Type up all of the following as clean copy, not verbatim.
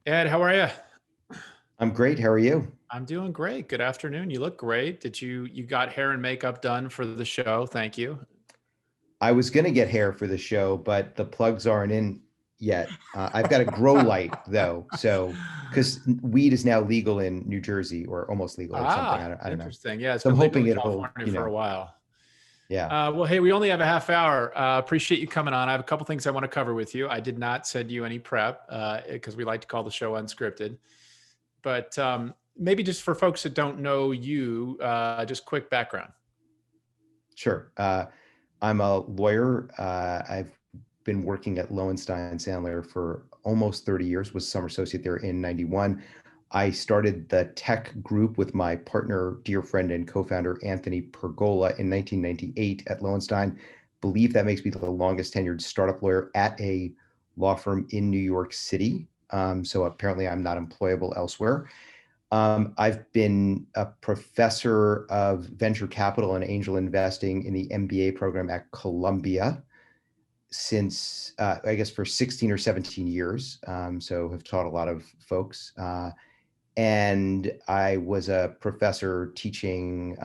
Ed, how are you? I'm great. How are you? I'm doing great. Good afternoon. You look great. You got hair and makeup done for the show? Thank you. I was going to get hair for the show, but the plugs aren't in yet. I've got a grow light though. So, because weed is now legal in New Jersey or almost legal or something. I don't know. Interesting. Yeah, it's So I'm been legal hoping in it'll, California for a while. yeah, Well, hey, we only have a half hour. Appreciate you coming on. I have a couple things I want to cover with you. I did not send you any prep because we like to call the show unscripted. But maybe just for folks that don't know you, just quick background. sure. I'm a lawyer. I've been working at Lowenstein Sandler for almost 30 years, was summer associate there in 91. I started the tech group with my partner, dear friend, and co-founder Anthony Pergola in 1998 at Lowenstein. Believe that makes me the longest tenured startup lawyer at a law firm in New York City. So apparently I'm not employable elsewhere. I've been a professor of venture capital and angel investing in the MBA program at Columbia since, I guess, for 16 or 17 years. So have taught a lot of folks. And I was a professor teaching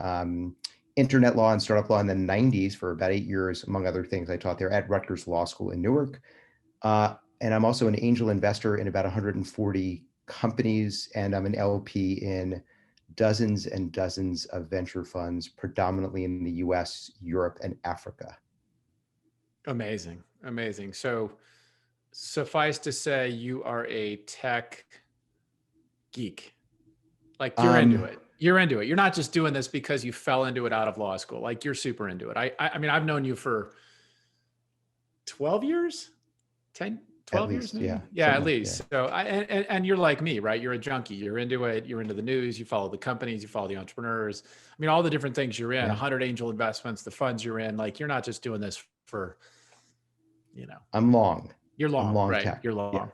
internet law and startup law in the 90s for about 8 years, among other things. I taught there at Rutgers Law School in Newark. And I'm also an angel investor in about 140 companies, and I'm an LLP in dozens and dozens of venture funds, predominantly in the US, Europe, and Africa. Amazing. Amazing. So suffice to say, you are a tech geek. Like you're into it. You're into it. You're not just doing this because you fell into it out of law school. Like you're super into it. I mean, I've known you for 12 years, 10, At 12 years least, maybe. yeah, Yeah, something at like, yeah. least. So and you're like me, right? You're a junkie. You're into it. You're into the news. You follow the companies, you follow the entrepreneurs. I mean, all the different things you're in, Yeah. 100 angel investments, the funds you're in, like you're not just doing this for, I'm long. you're I'm long, long right? tech. You're Yeah. long.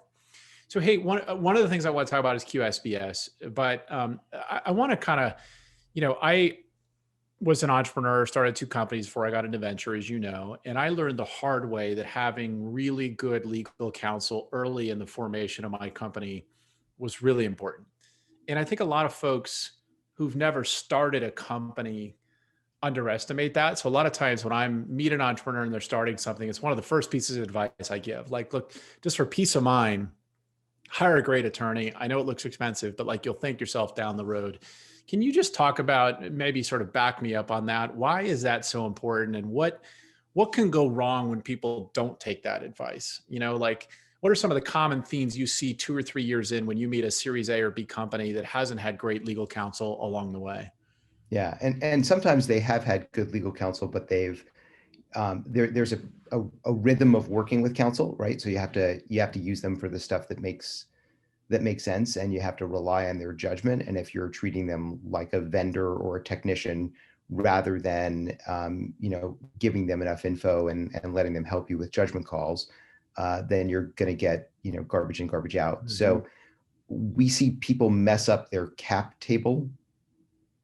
So, hey, one of the things I want to talk about is QSBS, but I want to kind of, I was an entrepreneur, started two companies before I got into venture, as you know, and I learned the hard way that having really good legal counsel early in the formation of my company was really important. And I think a lot of folks who've never started a company underestimate that. So a lot of times when I meet an entrepreneur and they're starting something, it's one of the first pieces of advice I give. Like, look, just for peace of mind, hire a great attorney. I know it looks expensive, but like you'll thank yourself down the road. Can you just talk about, maybe sort of back me up on that? Why is that so important, and what can go wrong when people don't take that advice? Like what are some of the common themes you see 2 or 3 years in when you meet a Series A or B company that hasn't had great legal counsel along the way? Yeah. And sometimes they have had good legal counsel, but there's a rhythm of working with counsel, right? So you have to use them for the stuff that makes sense, and you have to rely on their judgment. And if you're treating them like a vendor or a technician rather than giving them enough info and letting them help you with judgment calls, then you're going to get garbage in, garbage out. Mhm. So we see people mess up their cap table,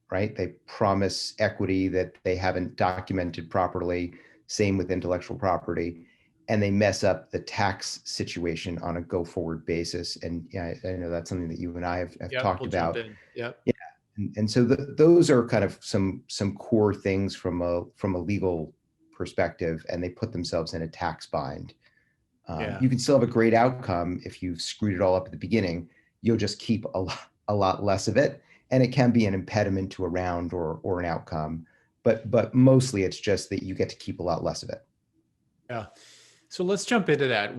right? They promise equity that they haven't documented properly. Same with intellectual property. And they mess up the tax situation on a go forward basis. And yeah, I know that's something that you and I have Yep, talked we'll jump about. in. Yep. Yeah. And so those are kind of some core things from a legal perspective, and they put themselves in a tax bind. Yeah. You can still have a great outcome if you've screwed it all up at the beginning. You'll just keep a lot less of it, and it can be an impediment to a round or an outcome. But mostly it's just that you get to keep a lot less of it. Yeah. So let's jump into that.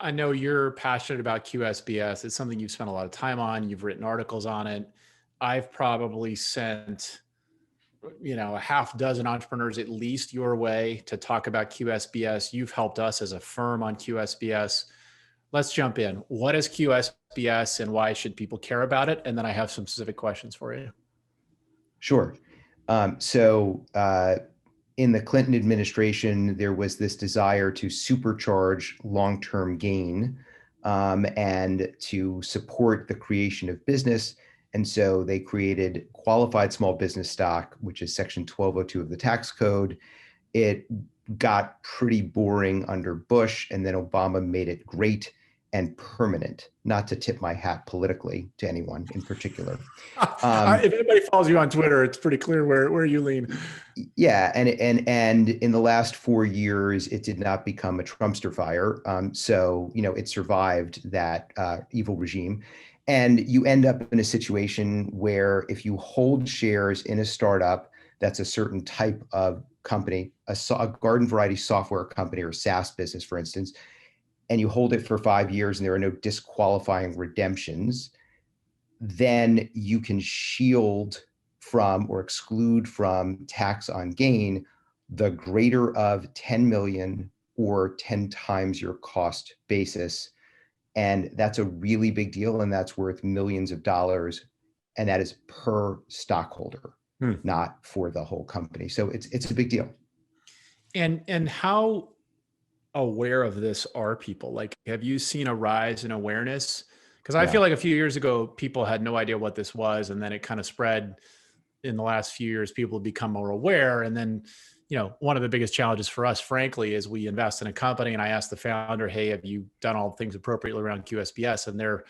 I know you're passionate about QSBS. It's something you've spent a lot of time on. You've written articles on it. I've probably sent, a half dozen entrepreneurs at least your way to talk about QSBS. You've helped us as a firm on QSBS. Let's jump in. What is QSBS and why should people care about it? And then I have some specific questions for you. Sure. So in the Clinton administration, there was this desire to supercharge long-term gain and to support the creation of business. And so they created qualified small business stock, which is Section 1202 of the tax code. It got pretty boring under Bush, and then Obama made it great. and permanent, not to tip my hat politically to anyone in particular. If anybody follows you on Twitter, it's pretty clear where you lean. Yeah, and in the last 4 years, it did not become a Trumpster fire. So it survived that evil regime, and you end up in a situation where if you hold shares in a startup that's a certain type of company, a garden variety software company or SaaS business, for instance, and you hold it for 5 years and there are no disqualifying redemptions, then you can shield from or exclude from tax on gain the greater of 10 million or 10 times your cost basis. And that's a really big deal. And that's worth millions of dollars. And that is per stockholder, not for the whole company. So it's a big deal. And how aware of this are people? Like, have you seen a rise in awareness? Because I feel like a few years ago, people had no idea what this was. And then it kind of spread in the last few years. People have become more aware. And then, one of the biggest challenges for us, frankly, is we invest in a company and I ask the founder, hey, have you done all things appropriately around QSBS? And they're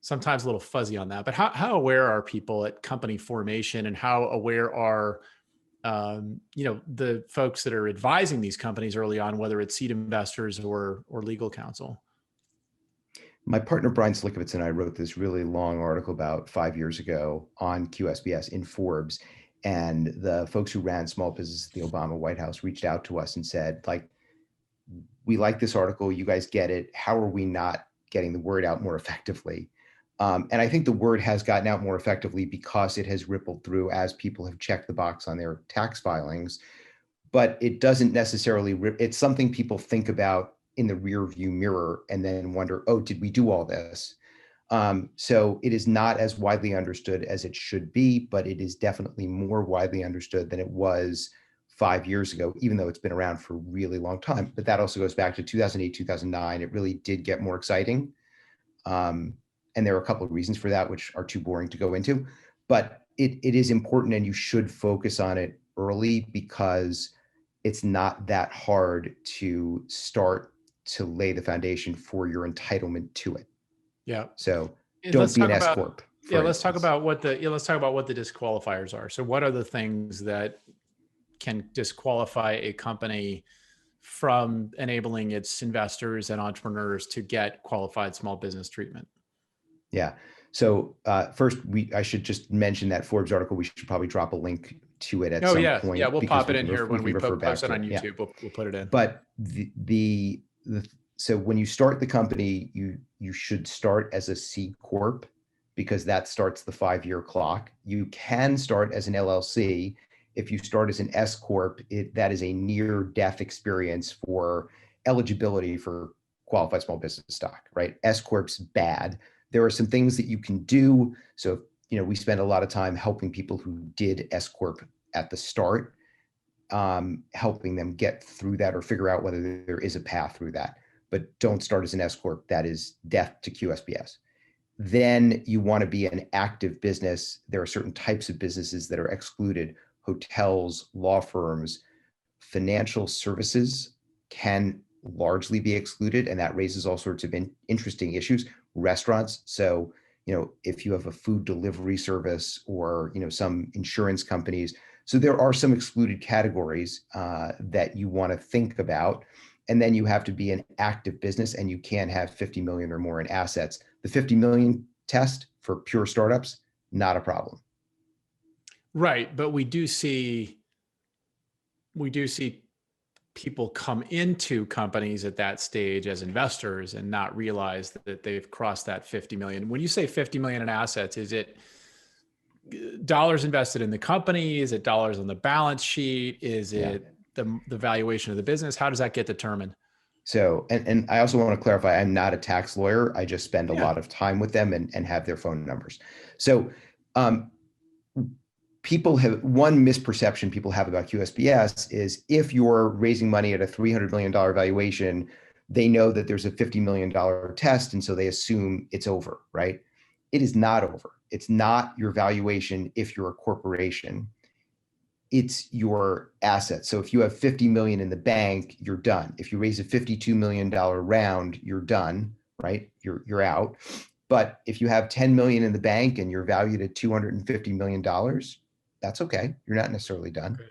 sometimes a little fuzzy on that. But how aware are people at company formation, and how aware are the folks that are advising these companies early on, whether it's seed investors or legal counsel? My partner, Brian Slikovitz, and I wrote this really long article about 5 years ago on QSBS in Forbes. And the folks who ran small business at the Obama White House reached out to us and said, we like this article. You guys get it. How are we not getting the word out more effectively? And I think the word has gotten out more effectively because it has rippled through as people have checked the box on their tax filings. But it doesn't necessarily, it's something people think about in the rear view mirror and then wonder, oh, did we do all this? So it is not as widely understood as it should be, but it is definitely more widely understood than it was 5 years ago, even though it's been around for a really long time. But that also goes back to 2008, 2009. It really did get more exciting. And there are a couple of reasons for that, which are too boring to go into. But it is important, and you should focus on it early because it's not that hard to start to lay the foundation for your entitlement to it. Yeah. So don't be an S corp. Let's talk about what the disqualifiers are. So what are the things that can disqualify a company from enabling its investors and entrepreneurs to get qualified small business treatment? Yeah. So first, I should just mention that Forbes article. We should probably drop a link to it at some point. Yeah, we'll pop it in here when we post it on YouTube. Yeah. We'll put it in. But so when you start the company, you should start as a C corp because that starts the 5-year clock. You can start as an LLC. If you start as an S corp, that is a near-death experience for eligibility for qualified small business stock, right? S corp's bad. There are some things that you can do. So we spend a lot of time helping people who did S corp at the start, helping them get through that or figure out whether there is a path through that. But don't start as an S corp. That is death to QSBS. Then you want to be an active business. There are certain types of businesses that are excluded. Hotels, law firms, financial services can largely be excluded, and that raises all sorts of interesting issues. Restaurants. So, if you have a food delivery service or, some insurance companies. So there are some excluded categories that you want to think about. And then you have to be an active business, and you can't have 50 million or more in assets. The 50 million test for pure startups, not a problem. Right. But we do see people come into companies at that stage as investors and not realize that they've crossed that 50 million. When you say 50 million in assets, is it dollars invested in the company? Is it dollars on the balance sheet? Is it the valuation of the business? How does that get determined? So, and I also want to clarify, I'm not a tax lawyer. I just spend a lot of time with them and have their phone numbers. So, one misperception people have about QSBS is if you're raising money at a $300 million valuation, they know that there's a $50 million test. And so they assume it's over, right? It is not over. It's not your valuation if you're a corporation. It's your assets. So if you have 50 million in the bank, you're done. If you raise a $52 million round, you're done, right? You're out. But if you have 10 million in the bank and you're valued at $250 million, that's okay. You're not necessarily done. Okay.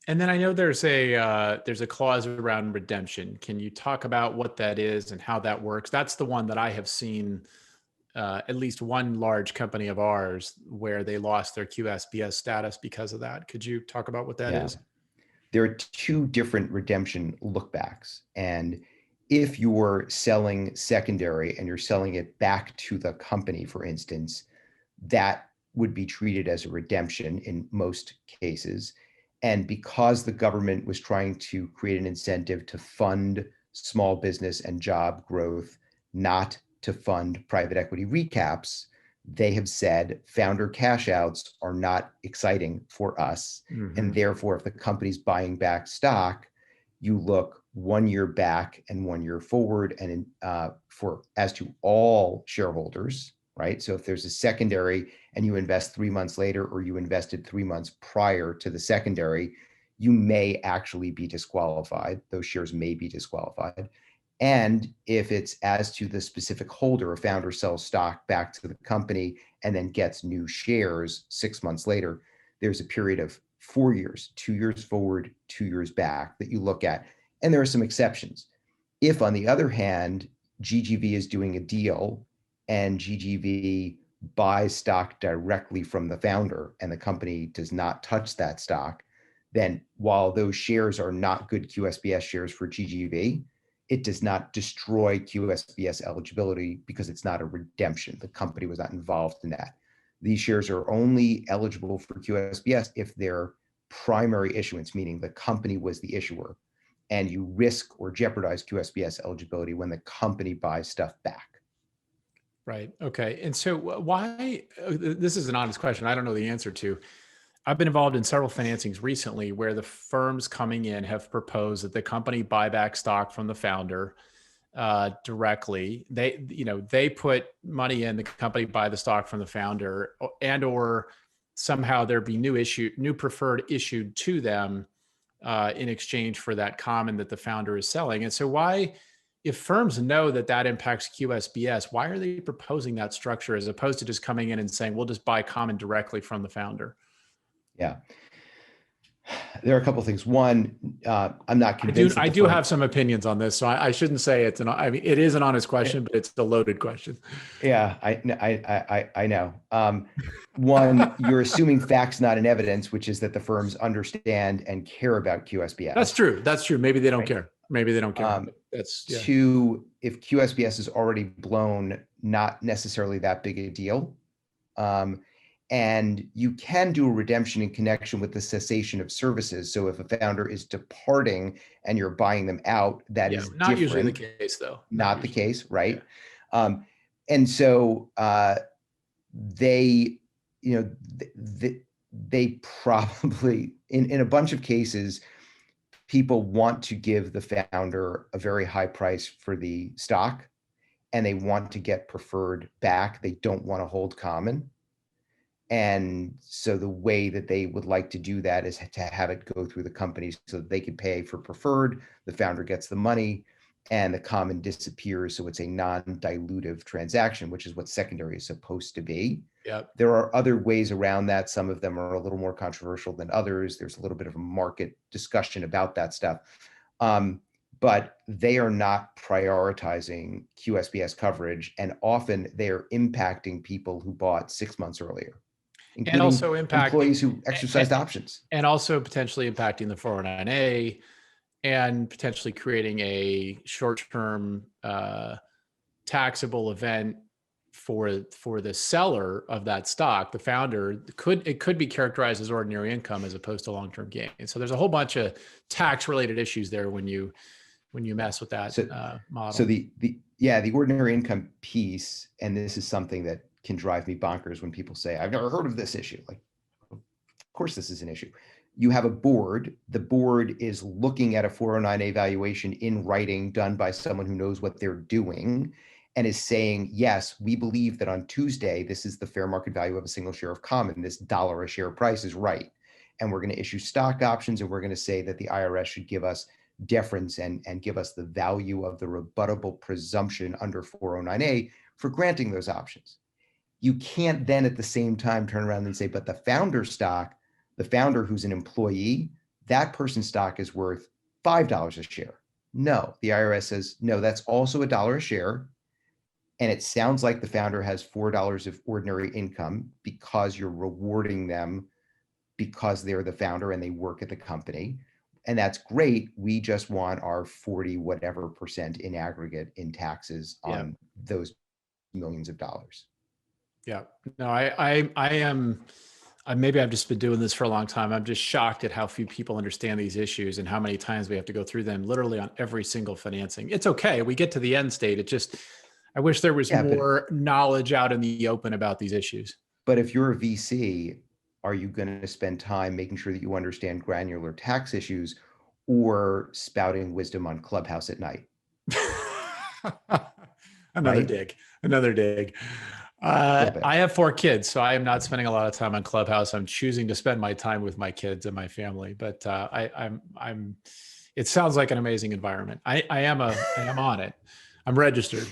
And then I know there's a clause around redemption. Can you talk about what that is and how that works? That's the one that I have seen at least one large company of ours where they lost their QSBS status because of that. Could you talk about what that Yeah. is? There are two different redemption lookbacks. And if you're selling secondary and you're selling it back to the company, for instance, that would be treated as a redemption in most cases. And because the government was trying to create an incentive to fund small business and job growth, not to fund private equity recaps, they have said founder cash outs are not exciting for us. Mm-hmm. And therefore, if the company's buying back stock, you look 1 year back and 1 year forward, and for as to all shareholders, right? So if there's a secondary and you invest 3 months later, or you invested 3 months prior to the secondary, you may actually be disqualified. Those shares may be disqualified. And if it's as to the specific holder, a founder sells stock back to the company and then gets new shares 6 months later, there's a period of 4 years, 2 years forward, 2 years back that you look at. And there are some exceptions. If, on the other hand, GGV is doing a deal and GGV buys stock directly from the founder and the company does not touch that stock, then while those shares are not good QSBS shares for GGV, it does not destroy QSBS eligibility because it's not a redemption. The company was not involved in that. These shares are only eligible for QSBS if their primary issuance, meaning the company was the issuer, and you risk or jeopardize QSBS eligibility when the company buys stuff back. Right. Okay. And so why, this is an honest question I don't know the answer to. I've been involved in several financings recently where the firms coming in have proposed that the company buy back stock from the founder directly. They put money in, the company buy the stock from the founder, and or somehow there be new preferred issued to them in exchange for that common that the founder is selling. And so why, if firms know that that impacts QSBS, why are they proposing that structure as opposed to just coming in and saying, we'll just buy common directly from the founder? Yeah. There are a couple of things. One, I'm not convinced. I do have some opinions on this, so I shouldn't say it is an honest question, but it's a loaded question. Yeah, I know. One, you're assuming facts, not in evidence, which is that the firms understand and care about QSBS. That's true. Maybe they don't care. Maybe they don't care. Two, if QSBS is already blown, not necessarily that big a deal. And you can do a redemption in connection with the cessation of services. So if a founder is departing and you're buying them out, that is not different. usually the case, though. Not the case, right? Yeah. And so they probably, in a bunch of cases, people want to give the founder a very high price for the stock, and they want to get preferred back. They don't want to hold common. And so the way that they would like to do that is to have it go through the company so that they can pay for preferred, the founder gets the money, and the common disappears. So it's a non-dilutive transaction, which is what secondary is supposed to be. Yep. There are other ways around that. Some of them are a little more controversial than others. There's a little bit of a market discussion about that stuff. But they are not prioritizing QSBS coverage, and often they are impacting people who bought 6 months earlier, including and also employees who exercised options. And also potentially impacting the 409A, and potentially creating a short-term taxable event for the seller of that stock. The founder could be characterized as ordinary income as opposed to long-term gain. And so there's a whole bunch of tax-related issues there when you mess with that model. So the ordinary income piece, and this is something that can drive me bonkers when people say, I've never heard of this issue. Like, of course this is an issue. You have a board. The board is looking at a 409A valuation in writing done by someone who knows what they're doing, and is saying, yes, we believe that on Tuesday, this is the fair market value of a single share of common. This dollar a share price is right. And we're going to issue stock options, and we're going to say that the IRS should give us deference and give us the value of the rebuttable presumption under 409A for granting those options. You can't then at the same time turn around and say, but the founder stock, the founder who's an employee, that person's stock is worth $5 a share. No, the IRS says, no, that's also $1 a share. And it sounds like the founder has $4 of ordinary income because you're rewarding them because they're the founder and they work at the company. And that's great. We just want our 40 whatever percent in aggregate in taxes on those millions of dollars. Yeah, no, I am, maybe I've just been doing this for a long time. I'm just shocked at how few people understand these issues and how many times we have to go through them literally on every single financing. It's okay. We get to the end state. It just, I wish there was more knowledge out in the open about these issues. But if you're a VC, are you going to spend time making sure that you understand granular tax issues or spouting wisdom on Clubhouse at night? Another dig. I have 4 kids, so I am not spending a lot of time on Clubhouse. I'm choosing to spend my time with my kids and my family. But I'm. It sounds like an amazing environment. I am on it. I'm registered.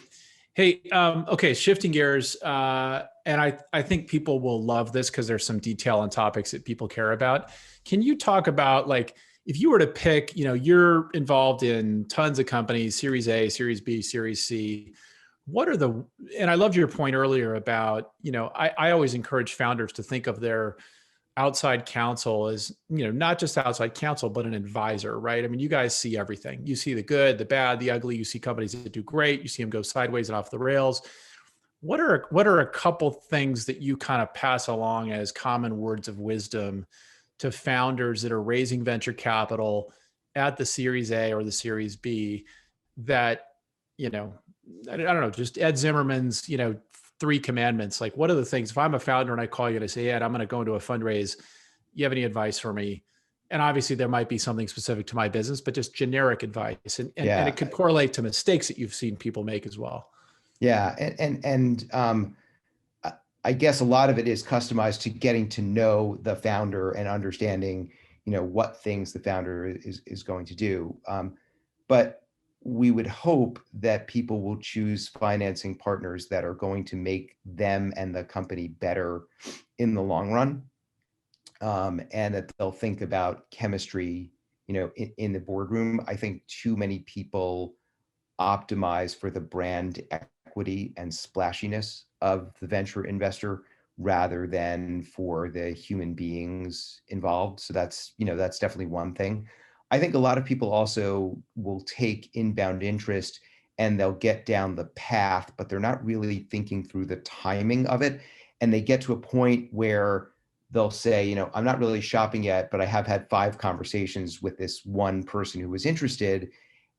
Hey, okay, shifting gears, and I think people will love this because there's some detail on topics that people care about. Can you talk about, like, if you were to pick, you're involved in tons of companies, Series A, Series B, Series C. What are and I loved your point earlier about, I always encourage founders to think of their outside counsel as, not just outside counsel, but an advisor, right? I mean, you guys see everything. You see the good, the bad, the ugly. You see companies that do great. You see them go sideways and off the rails. What are a couple things that you kind of pass along as common words of wisdom to founders that are raising venture capital at the Series A or the Series B that, I don't know, just Ed Zimmerman's, 3 commandments. Like, what are the things, if I'm a founder and I call you and I say, Ed, I'm going to go into a fundraise, you have any advice for me? And obviously there might be something specific to my business, but just generic advice. And it could correlate to mistakes that you've seen people make as well. Yeah. I guess a lot of it is customized to getting to know the founder and understanding, what things the founder is going to do. But we would hope that people will choose financing partners that are going to make them and the company better in the long run. And that they'll think about chemistry, in the boardroom. I think too many people optimize for the brand equity and splashiness of the venture investor rather than for the human beings involved. So that's definitely one thing. I think a lot of people also will take inbound interest and they'll get down the path, but they're not really thinking through the timing of it. And they get to a point where they'll say, I'm not really shopping yet, but I have had 5 conversations with this one person who was interested.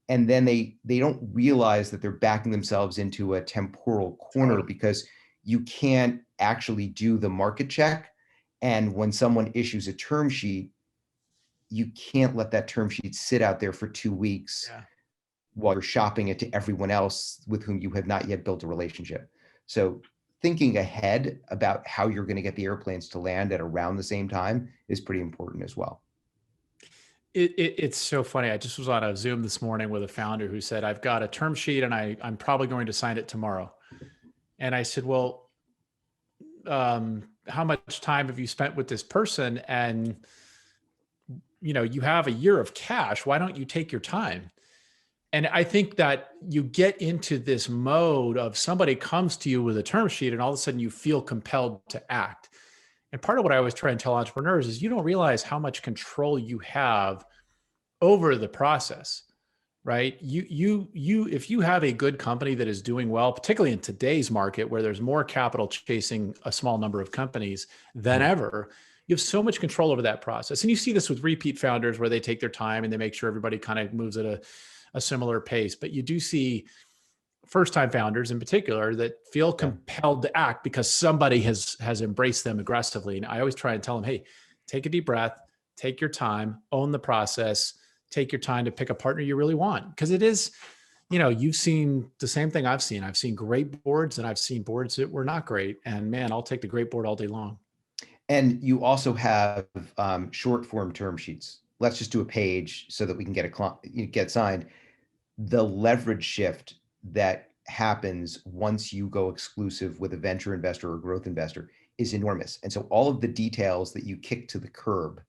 And then they don't realize that they're backing themselves into a temporal corner because you can't actually do the market check. And when someone issues a term sheet, you can't let that term sheet sit out there for 2 weeks while you're shopping it to everyone else with whom you have not yet built a relationship. So thinking ahead about how you're going to get the airplanes to land at around the same time is pretty important as well. It's so funny. I just was on a Zoom this morning with a founder who said, I've got a term sheet and I'm probably going to sign it tomorrow. And I said, well, how much time have you spent with this person? And you have a year of cash. Why don't you take your time? And I think that you get into this mode of somebody comes to you with a term sheet and all of a sudden you feel compelled to act. And part of what I always try and tell entrepreneurs is you don't realize how much control you have over the process, right? If you have a good company that is doing well, particularly in today's market where there's more capital chasing a small number of companies than ever, you have so much control over that process. And you see this with repeat founders where they take their time and they make sure everybody kind of moves at a similar pace. But you do see first-time founders in particular that feel compelled to act because somebody has embraced them aggressively. And I always try and tell them, hey, take a deep breath, take your time, own the process, take your time to pick a partner you really want. Because it is, you've seen the same thing I've seen. I've seen great boards and I've seen boards that were not great. And man, I'll take the great board all day long. And you also have short form term sheets, let's just do a page so that we can get signed. The leverage shift that happens once you go exclusive with a venture investor or growth investor is enormous. And so all of the details that you kick to the curb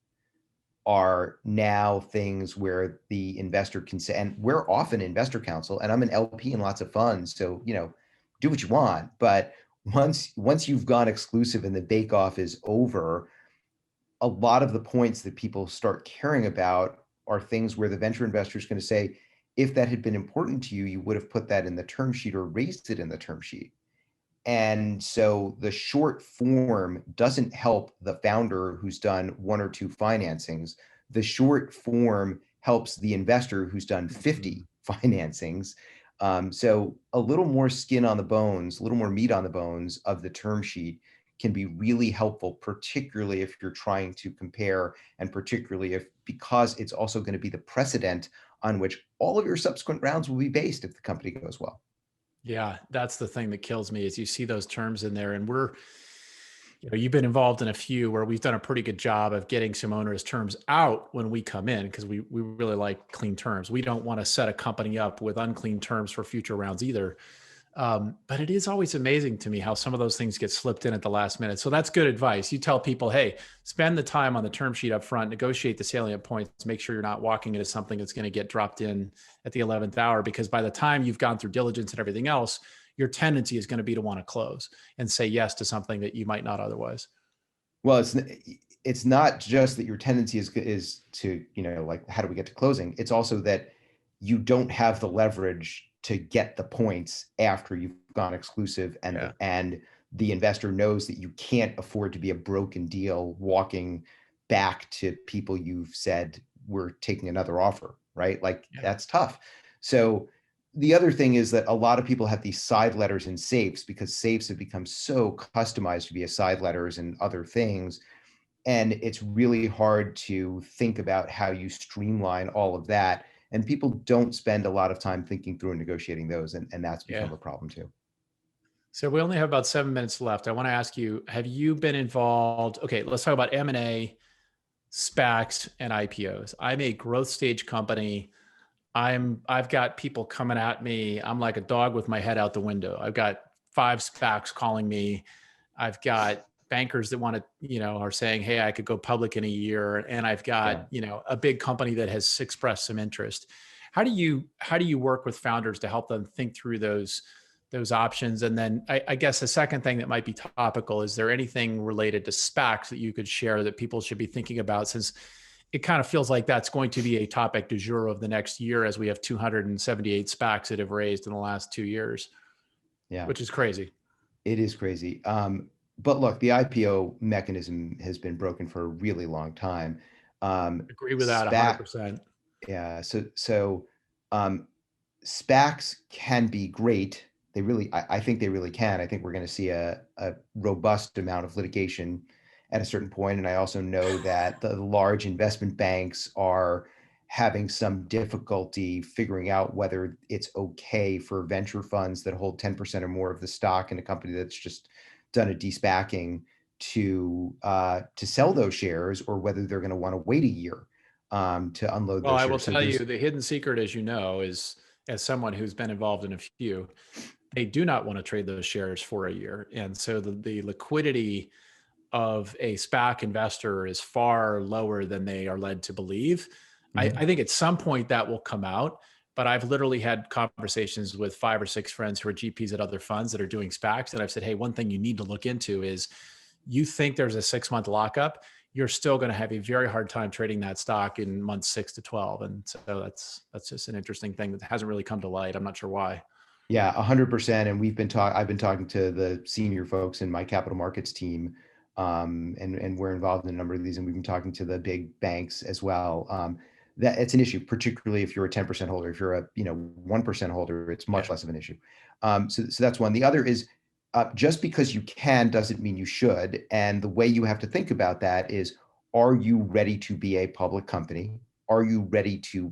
are now things where the investor can say, and we're often investor counsel, and I'm an LP in lots of funds, so do what you want. But once you've gone exclusive and the bake off is over, a lot of the points that people start caring about are things where the venture investor is going to say, if that had been important to you, you would have put that in the term sheet or raised it in the term sheet. And so the short form doesn't help the founder who's done one or two financings. The short form helps the investor who's done 50 financings. So a little more skin on the bones, a little more meat on the bones of the term sheet can be really helpful, particularly if you're trying to compare, and particularly because it's also going to be the precedent on which all of your subsequent rounds will be based if the company goes well. Yeah, that's the thing that kills me is you see those terms in there, and you've been involved in a few where we've done a pretty good job of getting some onerous terms out when we come in, because we really like clean terms. We don't want to set a company up with unclean terms for future rounds either. But it is always amazing to me how some of those things get slipped in at the last minute. So that's good advice. You tell people, hey, spend the time on the term sheet up front, negotiate the salient points, make sure you're not walking into something that's going to get dropped in at the 11th hour, because by the time you've gone through diligence and everything else, your tendency is going to be to want to close and say yes to something that you might not otherwise. Well, it's not just that your tendency is to, like, how do we get to closing? It's also that you don't have the leverage to get the points after you've gone exclusive, and the investor knows that you can't afford to be a broken deal walking back to people you've said we're taking another offer, right? Like, that's tough. So the other thing is that a lot of people have these side letters in safes because safes have become so customized to be side letters and other things. And it's really hard to think about how you streamline all of that. And people don't spend a lot of time thinking through and negotiating those. And that's become a problem too. So we only have about 7 minutes left. I want to ask you, have you been involved? Okay, let's talk about M&A, SPACs, and IPOs. I'm a growth stage company. I've got people coming at me. I'm like a dog with my head out the window. I've got 5 SPACs calling me. I've got bankers that want to, are saying, hey, I could go public in a year. And I've got, a big company that has expressed some interest. How do you work with founders to help them think through those options? And then I guess the second thing that might be topical, is there anything related to SPACs that you could share that people should be thinking about, since it kind of feels like that's going to be a topic du jour of the next year, as we have 278 SPACs that have raised in the last 2 years, which is crazy. It is crazy. But look, the IPO mechanism has been broken for a really long time. Agree with that 100%. Yeah. So SPACs can be great. I think they really can. I think we're going to see a robust amount of litigation at a certain point. And I also know that the large investment banks are having some difficulty figuring out whether it's okay for venture funds that hold 10% or more of the stock in a company that's just done a de-SPACing to sell those shares, or whether they're going to want to wait a year to unload those shares. Well, I will tell you, the hidden secret, as you know, is, as someone who's been involved in a few, they do not want to trade those shares for a year. And so the liquidity of a SPAC investor is far lower than they are led to believe. I think at some point that will come out, but I've literally had conversations with 5 or 6 friends who are GPs at other funds that are doing SPACs. And I've said, hey, one thing you need to look into is, you think there's a 6-month lockup, you're still going to have a very hard time trading that stock in months 6 to 12. And so that's just an interesting thing that hasn't really come to light. I'm not sure why. Yeah, 100%. And I've been talking to the senior folks in my capital markets team, and we're involved in a number of these, and we've been talking to the big banks as well. That it's an issue, particularly if you're a 10% holder. If you're a 1% holder, it's much less of an issue. So that's one. The other is, just because you can doesn't mean you should. And the way you have to think about that is, are you ready to be a public company? Are you ready to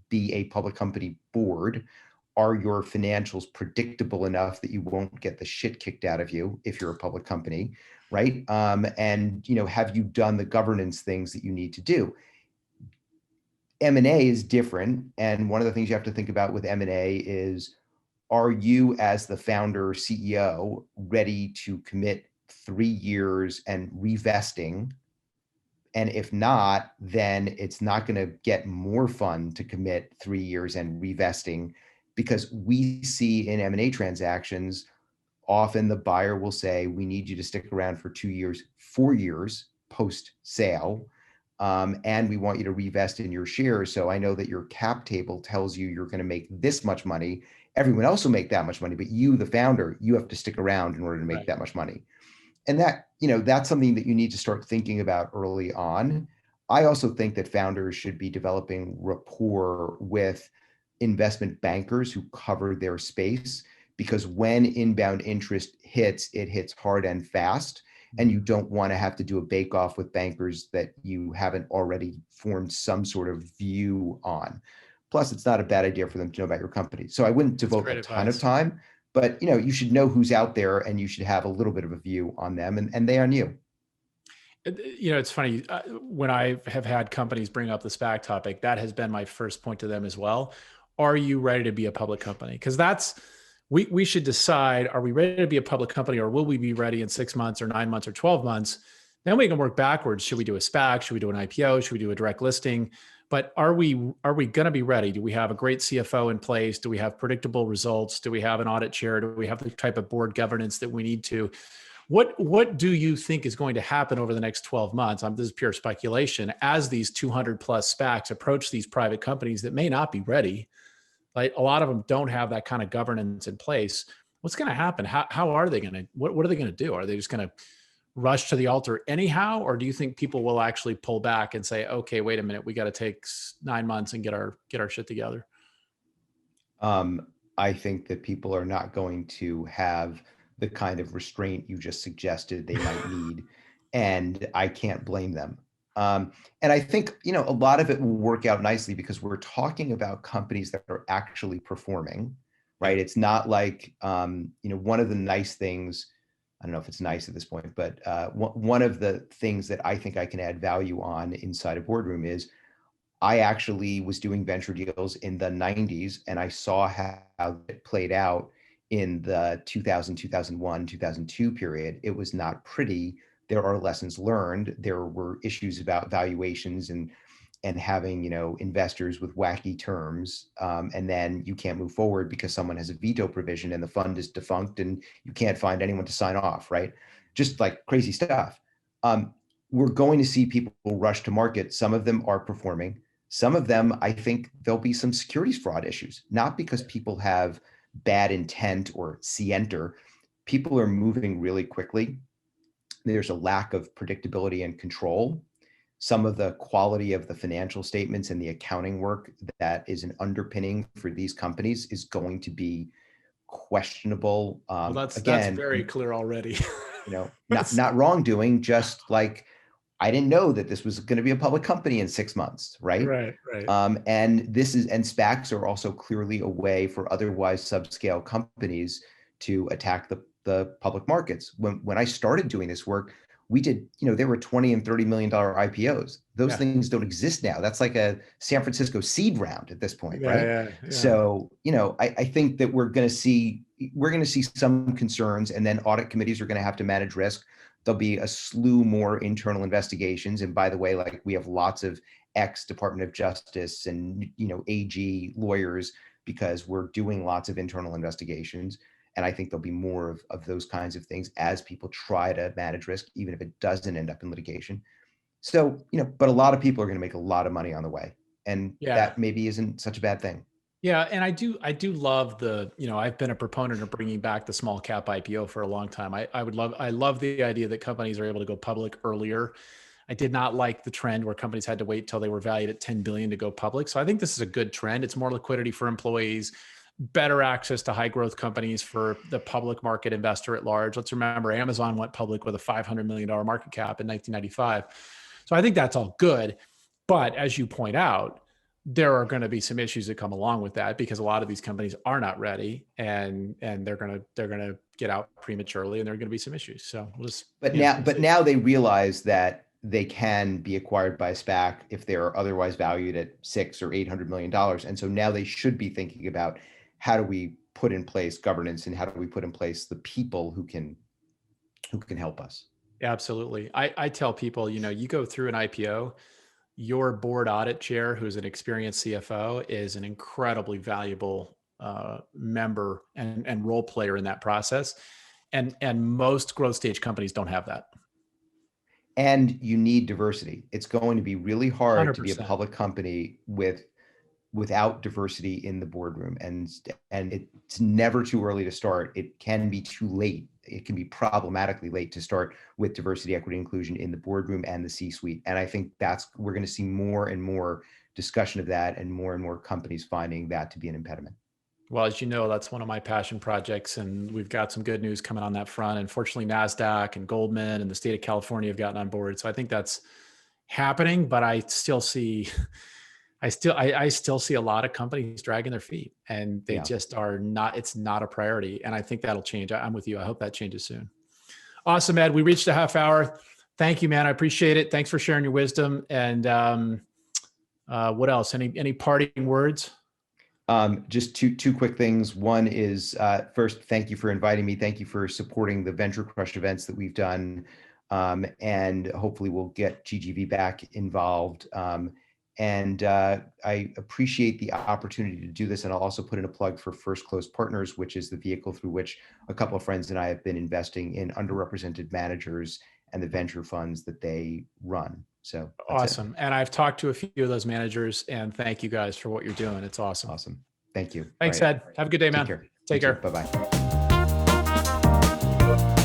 be a public company board? Are your financials predictable enough that you won't get the shit kicked out of you if you're a public company, right? And have you done the governance things that you need to do? M&A is different. And one of the things you have to think about with M&A is, are you as the founder CEO ready to commit 3 years and revesting? And if not, then it's not going to get more fun to commit 3 years and revesting, because we see in M&A transactions, often the buyer will say, we need you to stick around for 2 years, 4 years post sale. And we want you to revest in your shares. So I know that your cap table tells you you're going to make this much money. Everyone else will make that much money, but you, the founder, you have to stick around in order to make Right. that much money. And that, that's something that you need to start thinking about early on. I also think that founders should be developing rapport with investment bankers who cover their space, because when inbound interest hits, it hits hard and fast. And you don't want to have to do a bake off with bankers that you haven't already formed some sort of view on. Plus, it's not a bad idea for them to know about your company. So I wouldn't That's devote a great ton of advice. time, but you should know who's out there, and you should have a little bit of a view on them, and they on you. It's funny, when I have had companies bring up the SPAC topic, that has been my first point to them as well. Are you ready to be a public company? Because we should decide, are we ready to be a public company, or will we be ready in 6 months or 9 months or 12 months? Then we can work backwards. Should we do a SPAC? Should we do an IPO? Should we do a direct listing? But are we going to be ready? Do we have a great CFO in place? Do we have predictable results? Do we have an audit chair? Do we have the type of board governance that we need to? What do you think is going to happen over the next 12 months? This is pure speculation. As these 200 plus SPACs approach these private companies that may not be ready, like a lot of them don't have that kind of governance in place. What's going to happen? How are they going to, what are they going to do? Are they just going to rush to the altar anyhow? Or do you think people will actually pull back and say, okay, wait a minute, we got to take 9 months and get our shit together? I think that people are not going to have the kind of restraint you just suggested they might need, and I can't blame them. And I think, a lot of it will work out nicely, because we're talking about companies that are actually performing, right? Yeah. It's not like, one of the nice things, I don't know if it's nice at this point, but one of the things that I think I can add value on inside a boardroom is, I actually was doing venture deals in the 90s, and I saw how it played out in the 2000, 2001, 2002 period. It was not pretty. There are lessons learned. There were issues about valuations and having, investors with wacky terms. And then you can't move forward because someone has a veto provision and the fund is defunct and you can't find anyone to sign off, right? Just like crazy stuff. We're going to see people rush to market. Some of them are performing. Some of them, I think there'll be some securities fraud issues, not because people have bad intent or scienter. People are moving really quickly. There's a lack of predictability and control. Some of the quality of the financial statements and the accounting work that is an underpinning for these companies is going to be questionable. Well, that's Again, very clear already. not wrongdoing, just like, I didn't know that this was going to be a public company in 6 months, right? Right, right. And SPACs are also clearly a way for otherwise subscale companies to attack the public markets. When I started doing this work, we did, there were 20 and $30 million IPOs. Those Yeah. things don't exist now. That's like a San Francisco seed round at this point, right? Yeah. So, I think that we're going to see some concerns, and then audit committees are going to have to manage risk. There'll be a slew more internal investigations. And by the way, like, we have lots of ex-Department of Justice and, AG lawyers, because we're doing lots of internal investigations. And I think there'll be more of those kinds of things as people try to manage risk, even if it doesn't end up in litigation. So, but a lot of people are going to make a lot of money on the way. And Yeah. that maybe isn't such a bad thing. Yeah. And I do love I've been a proponent of bringing back the small cap IPO for a long time. I love the idea that companies are able to go public earlier. I did not like the trend where companies had to wait till they were valued at 10 billion to go public. So I think this is a good trend. It's more liquidity for employees, better access to high growth companies for the public market investor at large. Let's remember, Amazon went public with a $500 million market cap in 1995. So I think that's all good. But as you point out, there are going to be some issues that come along with that, because a lot of these companies are not ready, and they're going to get out prematurely, and there are going to be some issues. So we'll just, But now they realize that they can be acquired by a SPAC if they're otherwise valued at $600 or $800 million. And so now they should be thinking about, how do we put in place governance, and how do we put in place the people who can help us? Absolutely. I tell people, you go through an IPO, your board audit chair, who's an experienced CFO, is an incredibly valuable member and role player in that process. And most growth stage companies don't have that. And you need diversity. It's going to be really hard to be a 100%. public company without diversity in the boardroom. And it's never too early to start. It can be too late. It can be problematically late to start with diversity, equity, inclusion in the boardroom and the C-suite. And I think we're going to see more and more discussion of that, and more companies finding that to be an impediment. Well, as you know, that's one of my passion projects, and we've got some good news coming on that front. And fortunately, NASDAQ and Goldman and the state of California have gotten on board. So I think that's happening, but I still see I still see a lot of companies dragging their feet, and they just are not, it's not a priority. And I think that'll change. I'm with you. I hope that changes soon. Awesome, Ed. We reached a half hour. Thank you, man. I appreciate it. Thanks for sharing your wisdom. And what else? Any parting words? Just two quick things. One is, first, thank you for inviting me. Thank you for supporting the Venture Crush events that we've done. And hopefully we'll get GGV back involved. And I appreciate the opportunity to do this. And I'll also put in a plug for First Close Partners, which is the vehicle through which a couple of friends and I have been investing in underrepresented managers and the venture funds that they run. So awesome. And I've talked to a few of those managers, and thank you guys for what you're doing. It's awesome. Awesome. Thank you. Thanks, Ed. Have a good day, man. Take care. Take care. Bye-bye.